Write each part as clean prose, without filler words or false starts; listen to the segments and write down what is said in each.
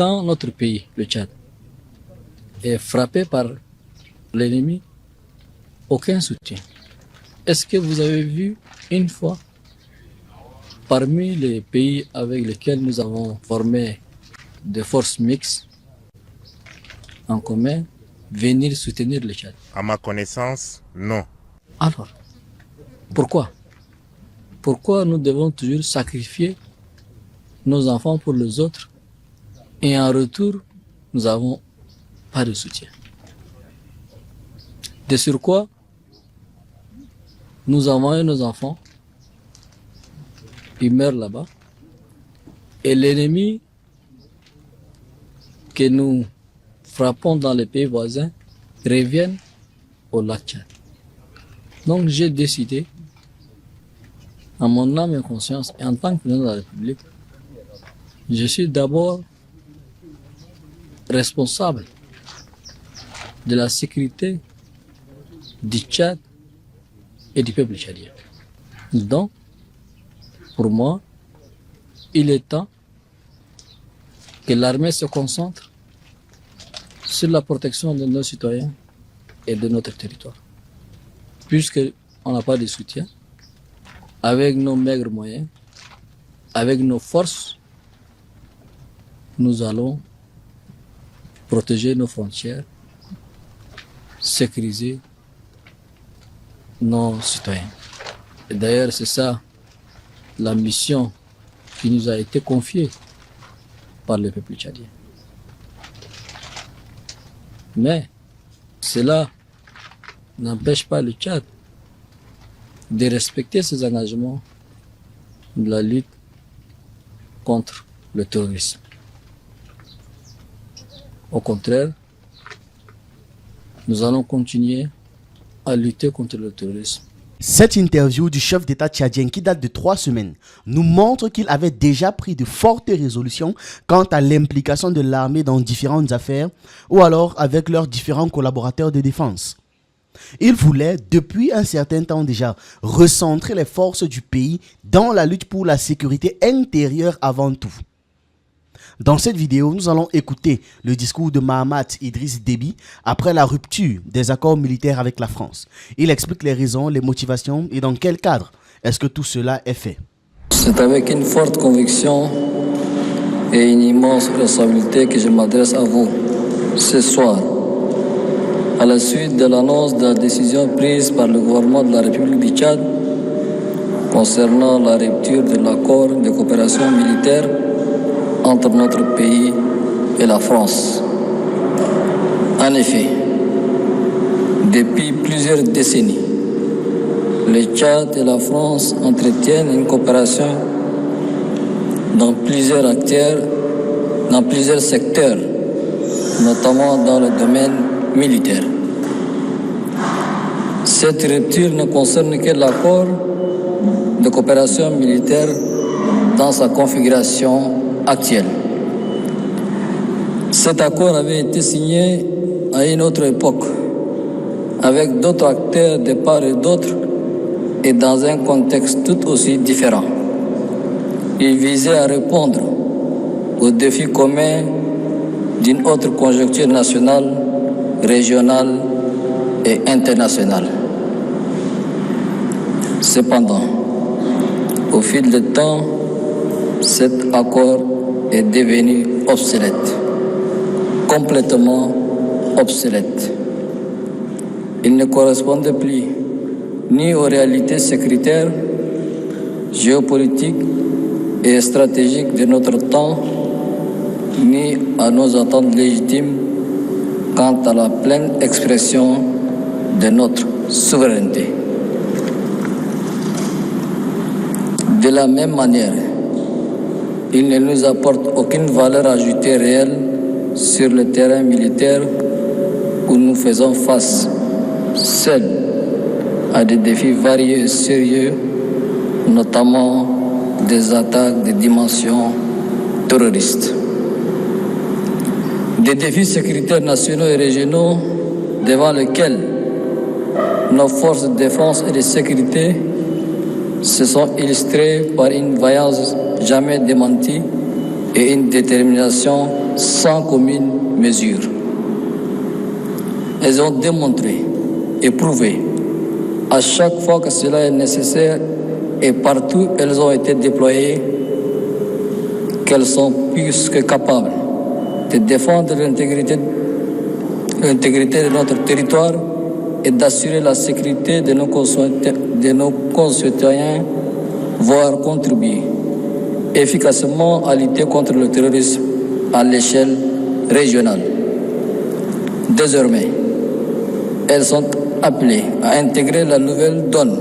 quand notre pays, le Tchad, est frappé par l'ennemi, aucun soutien. Est-ce que vous avez vu une fois, parmi les pays avec lesquels nous avons formé des forces mixtes en commun, venir soutenir le Tchad? À ma connaissance, non. Alors, pourquoi? Pourquoi nous devons toujours sacrifier nos enfants pour les autres et en retour, nous n'avons pas de soutien? De surcroît, nous envoyons nos enfants, ils meurent là-bas, et l'ennemi que nous frappons dans les pays voisins revient au lac Tchad. Donc j'ai décidé, en mon âme et conscience, et en tant que président de la République, je suis d'abord responsable de la sécurité du Tchad et du peuple tchadien. Donc, pour moi, il est temps que l'armée se concentre sur la protection de nos citoyens et de notre territoire. Puisqu'on n'a pas de soutien, avec nos maigres moyens, avec nos forces, nous allons protéger nos frontières, sécuriser nos citoyens. Et d'ailleurs, c'est ça la mission qui nous a été confiée par le peuple tchadien. Mais cela n'empêche pas le Tchad de respecter ses engagements de la lutte contre le terrorisme. Au contraire, nous allons continuer à lutter contre le terrorisme. Cette interview du chef d'État tchadien qui date de 3 semaines nous montre qu'il avait déjà pris de fortes résolutions quant à l'implication de l'armée dans différentes affaires ou alors avec leurs différents collaborateurs de défense. Il voulait, depuis un certain temps déjà, recentrer les forces du pays dans la lutte pour la sécurité intérieure avant tout. Dans cette vidéo, nous allons écouter le discours de Mahamat Idriss Déby après la rupture des accords militaires avec la France. Il explique les raisons, les motivations et dans quel cadre est-ce que tout cela est fait. C'est avec une forte conviction et une immense responsabilité que je m'adresse à vous ce soir, à la suite de l'annonce de la décision prise par le gouvernement de la République du Tchad concernant la rupture de l'accord de coopération militaire entre notre pays et la France. En effet, depuis plusieurs décennies, le Tchad et la France entretiennent une coopération dans plusieurs secteurs, notamment dans le domaine militaire. Cette rupture ne concerne que l'accord de coopération militaire dans sa configuration actuelle. Cet accord avait été signé à une autre époque, avec d'autres acteurs de part et d'autre, et dans un contexte tout aussi différent. Il visait à répondre aux défis communs d'une autre conjoncture nationale, régionale et internationale. Cependant, au fil du temps, cet accord est devenu obsolète, complètement obsolète. Il ne correspondait plus ni aux réalités sécuritaires, géopolitiques et stratégiques de notre temps, ni à nos attentes légitimes quant à la pleine expression de notre souveraineté. De la même manière, il ne nous apporte aucune valeur ajoutée réelle sur le terrain militaire où nous faisons face seuls à des défis variés et sérieux, notamment des attaques de dimension terroriste. Des défis sécuritaires nationaux et régionaux devant lesquels nos forces de défense et de sécurité se sont illustrées par une vaillance jamais démentie et une détermination sans commune mesure. Elles ont démontré et prouvé à chaque fois que cela est nécessaire et partout où elles ont été déployées qu'elles sont plus que capables de défendre l'intégrité de notre territoire et d'assurer la sécurité de nos concitoyens, voire contribuer efficacement à lutter contre le terrorisme à l'échelle régionale. Désormais, elles sont appelées à intégrer la nouvelle donne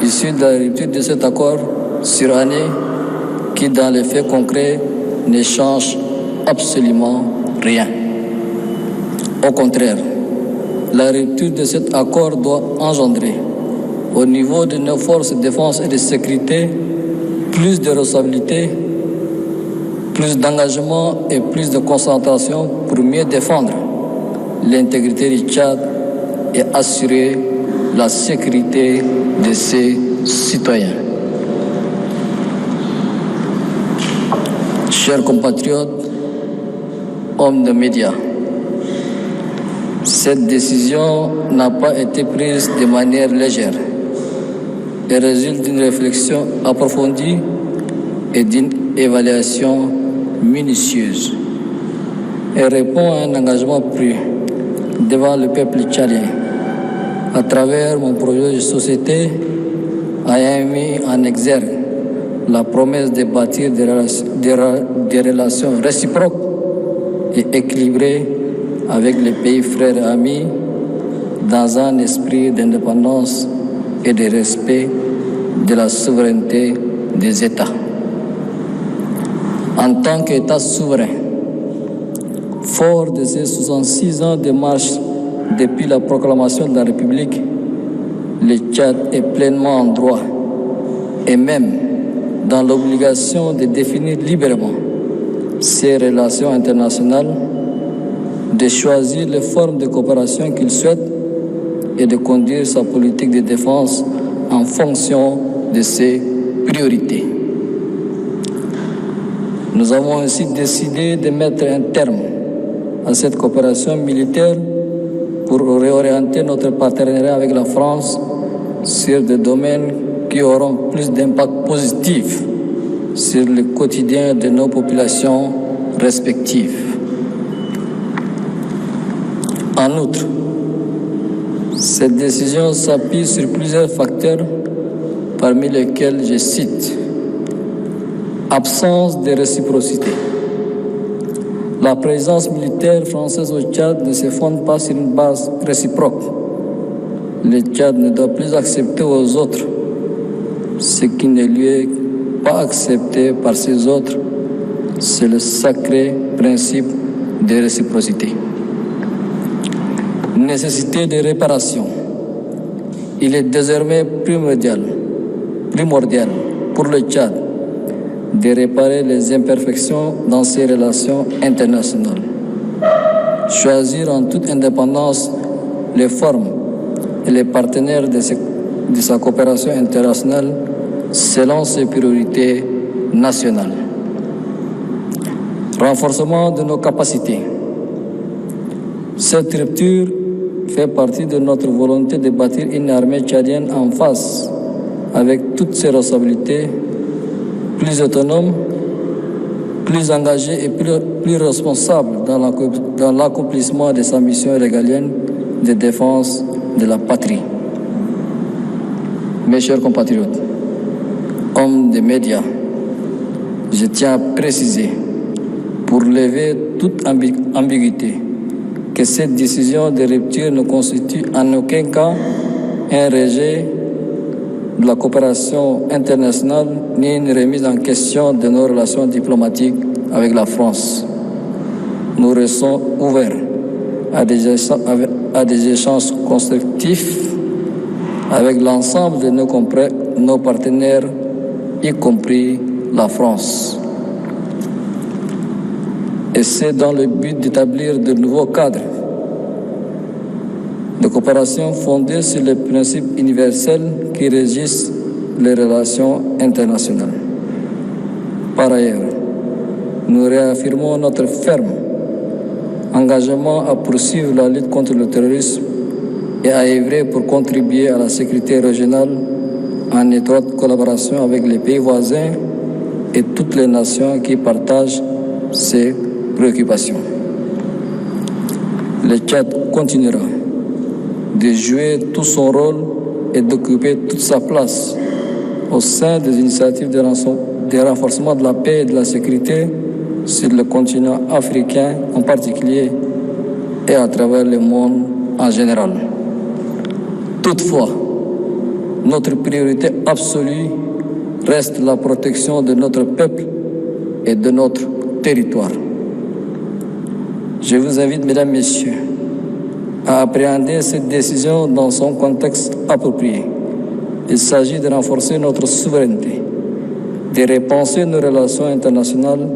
issue de la rupture de cet accord sur année qui, dans les faits concrets, ne change absolument rien. Au contraire, la rupture de cet accord doit engendrer, au niveau de nos forces de défense et de sécurité, plus de responsabilité, plus d'engagement et plus de concentration pour mieux défendre l'intégrité du Tchad et assurer la sécurité de ses citoyens. Chers compatriotes, hommes de médias, cette décision n'a pas été prise de manière légère. Elle résulte d'une réflexion approfondie et d'une évaluation minutieuse. Elle répond à un engagement pris devant le peuple tchadien à travers mon projet de société ayant mis en exergue la promesse de bâtir des relations réciproques et équilibrées avec les pays frères et amis dans un esprit d'indépendance et de respect de la souveraineté des États. En tant qu'État souverain, fort de ces 66 ans de marche depuis la proclamation de la République, le Tchad est pleinement en droit et même dans l'obligation de définir librement ses relations internationales, de choisir les formes de coopération qu'il souhaite et de conduire sa politique de défense en fonction de ses priorités. Nous avons ainsi décidé de mettre un terme à cette coopération militaire pour réorienter notre partenariat avec la France sur des domaines qui auront plus d'impact positif sur le quotidien de nos populations respectives. En outre, cette décision s'appuie sur plusieurs facteurs, parmi lesquels je cite: absence de réciprocité. La présence militaire française au Tchad ne se fonde pas sur une base réciproque. Le Tchad ne doit plus accepter aux autres ce qui ne lui est pas accepté par ces autres. C'est le sacré principe de réciprocité. Nécessité de réparation. Il est désormais primordial pour le Tchad de réparer les imperfections dans ses relations internationales. Choisir en toute indépendance les formes et les partenaires de sa coopération internationale selon ses priorités nationales. Renforcement de nos capacités. Cette rupture fait partie de notre volonté de bâtir une armée tchadienne en face, avec toutes ses responsabilités, plus autonome, plus engagée et plus responsable dans l'accomplissement de sa mission régalienne de défense de la patrie. Mes chers compatriotes, hommes des médias, je tiens à préciser, pour lever toute ambiguïté, que cette décision de rupture ne constitue en aucun cas un rejet de la coopération internationale ni une remise en question de nos relations diplomatiques avec la France. Nous restons ouverts à des échanges constructifs avec l'ensemble de nos partenaires, y compris la France. Et c'est dans le but d'établir de nouveaux cadres de coopération fondés sur les principes universels qui régissent les relations internationales. Par ailleurs, nous réaffirmons notre ferme engagement à poursuivre la lutte contre le terrorisme et à œuvrer pour contribuer à la sécurité régionale en étroite collaboration avec les pays voisins et toutes les nations qui partagent ces préoccupations. Le Tchad continuera de jouer tout son rôle et d'occuper toute sa place au sein des initiatives de renforcement de la paix et de la sécurité sur le continent africain en particulier et à travers le monde en général. Toutefois, notre priorité absolue reste la protection de notre peuple et de notre territoire. Je vous invite, mesdames, messieurs, à appréhender cette décision dans son contexte approprié. Il s'agit de renforcer notre souveraineté, de repenser nos relations internationales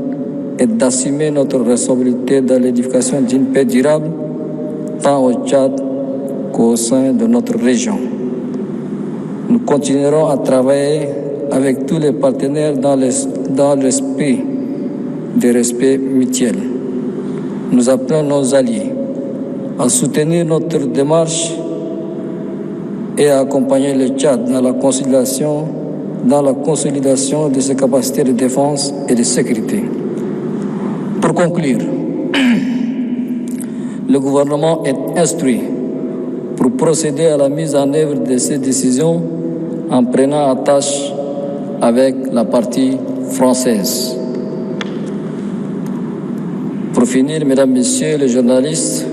et d'assumer notre responsabilité dans l'édification d'une paix durable, tant au Tchad qu'au sein de notre région. Nous continuerons à travailler avec tous les partenaires dans l'esprit de respect mutuel. Nous appelons nos alliés à soutenir notre démarche et à accompagner le Tchad dans la consolidation de ses capacités de défense et de sécurité. Pour conclure, le gouvernement est instruit pour procéder à la mise en œuvre de ces décisions en prenant attache avec la partie française. Pour finir, mesdames, messieurs les journalistes,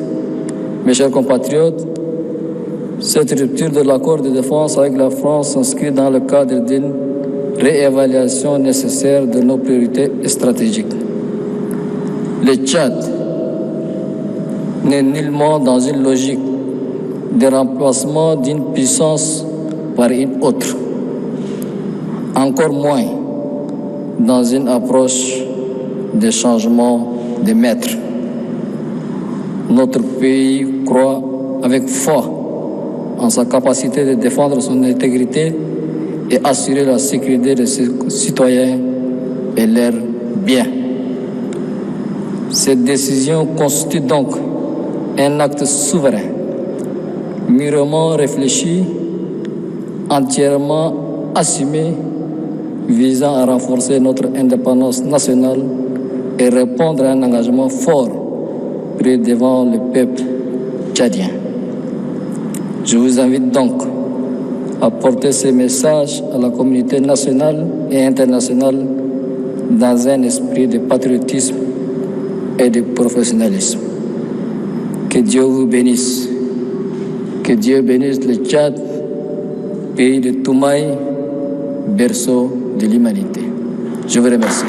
mes chers compatriotes, cette rupture de l'accord de défense avec la France s'inscrit dans le cadre d'une réévaluation nécessaire de nos priorités stratégiques. Le Tchad n'est nullement dans une logique de remplacement d'une puissance par une autre, encore moins dans une approche de changement de maître. Notre pays croit avec foi en sa capacité de défendre son intégrité et assurer la sécurité de ses citoyens et leurs biens. Cette décision constitue donc un acte souverain, mûrement réfléchi, entièrement assumé, visant à renforcer notre indépendance nationale et répondre à un engagement fort pris devant le peuple tchadien. Je vous invite donc à porter ces messages à la communauté nationale et internationale dans un esprit de patriotisme et de professionnalisme. Que Dieu vous bénisse. Que Dieu bénisse le Tchad, pays de Toumaï, berceau de l'humanité. Je vous remercie.